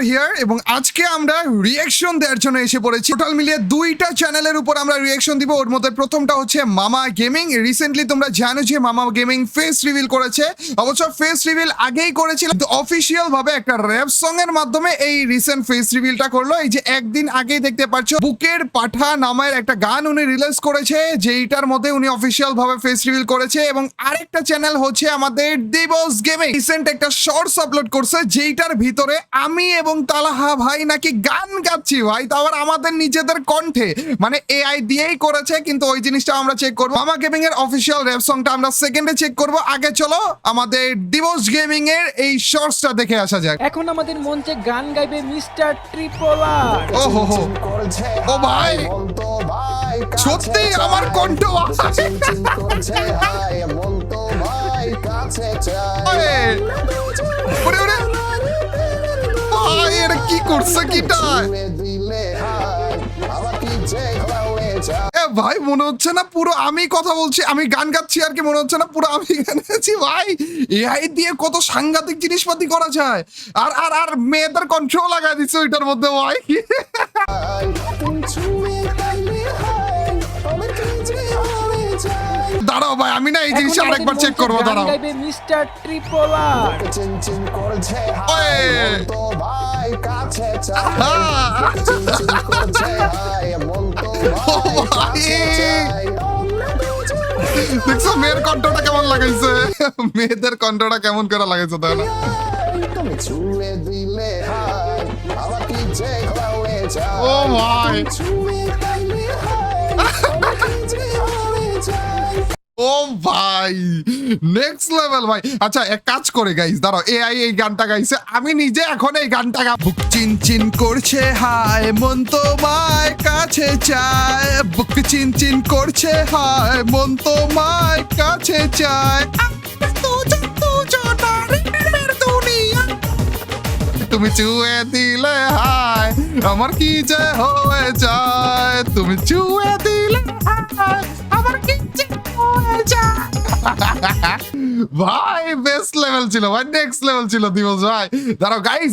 আর here এবং আজকে আমরা রিঅ্যাকশন দেওয়ার জন্য এসে পড়েছি। টোটাল মিলিয়ে দুইটা চ্যানেলের উপর আমরা রিঅ্যাকশন দিব। ওর মধ্যে প্রথমটা হচ্ছে মামা গেমিং। রিসেন্টলি তোমরা জানো যে মামা গেমিং ফেস রিভিল করেছে। অবশ্য ফেস রিভিল আগেই করেছিল, কিন্তু অফিসিয়াল ভাবে একটা র‍্যাপ সং এর মাধ্যমে এই রিসেন্ট ফেস রিভিলটা করলো। এই যে একদিন আগেই দেখতে পাচ্ছ বুকের পাঠা নামের একটা গান উনি রিলিজ করেছে, যেইটার মধ্যে উনি অফিসিয়াল ভাবে ফেস রিভিল করেছে। এবং আরেকটা চ্যানেল হচ্ছে আমাদের দিবস গেমিং, রিসেন্ট একটা শর্টস আপলোড করছে, যেইটার ভিতরে আমি এবং তালাহা ভাই নাকি গান গাচ্ছি ভাই, তো আবার আমাদের নিজেদের কণ্ঠে, মানে এআই দিয়েই করেছে। কিন্তু ওই জিনিসটা আমরা চেক করবো। মামা গেমিং এর অফিসিয়াল র‍্যাপ সংটা আমরা সেকেন্ডে চেক করব। আগে চলো আমাদের দিবস গেমিং এর এই শর্টসটা দেখে আসা যাক। এখন আমাদের মঞ্চে গান গাইবে মিস্টার ট্রিপলার। ও হো হো, ও ভাই সত্যি আমার কণ্ঠ এর কি করছে কিটা ভাই, মনে হচ্ছে না পুরো আমি কথা বলছি, আমি গান গাচ্ছি আর কি, মনে হচ্ছে না পুরো আমি গান গাচ্ছি ভাই। এআই দিয়ে কত সাংঘাতিক জিনিসপাতি করা যায়। আর আর আর মেয়েদের কণ্ঠও লাগাই দিচ্ছে ওইটার মধ্যে ভাই। দাঁড়াও ভাই, আমি না এই জিনিসটা আরেকবার চেক করবো। দাঁড়াও, গাইবে মিস্টার ট্রিপলার। দেখছো মেয়ের কণ্ঠটা কেমন লাগাইছে, মেয়েদের কণ্ঠটা কেমন করে লাগাইছে তাই না? ও ভাই, ও ভাই নেক্সট লেভেল ভাই। আচ্ছা এক কাজ করে গাইস, দাঁড়াও, এআই এই গানটা গাইছে, আমি নিজে এখন এই গানটা গা। বুক চিন চিন করছে হায়, মন তোমায় কাছে চায়। বুক চিন চিন করছে হায়, মন তোমায় কাছে চায়। তুমি চুয়ে দিলে হায়, আমার কি যে হয়ে যায়। তুমি চুয়ে দিলে হায়, আমার কি যে হয়ে যায়। ভাই বেস্ট লেভেল ছিল ভাই, নেক্সট লেভেল ছিল দিবস ভাই। দাঁড়াও গাইস,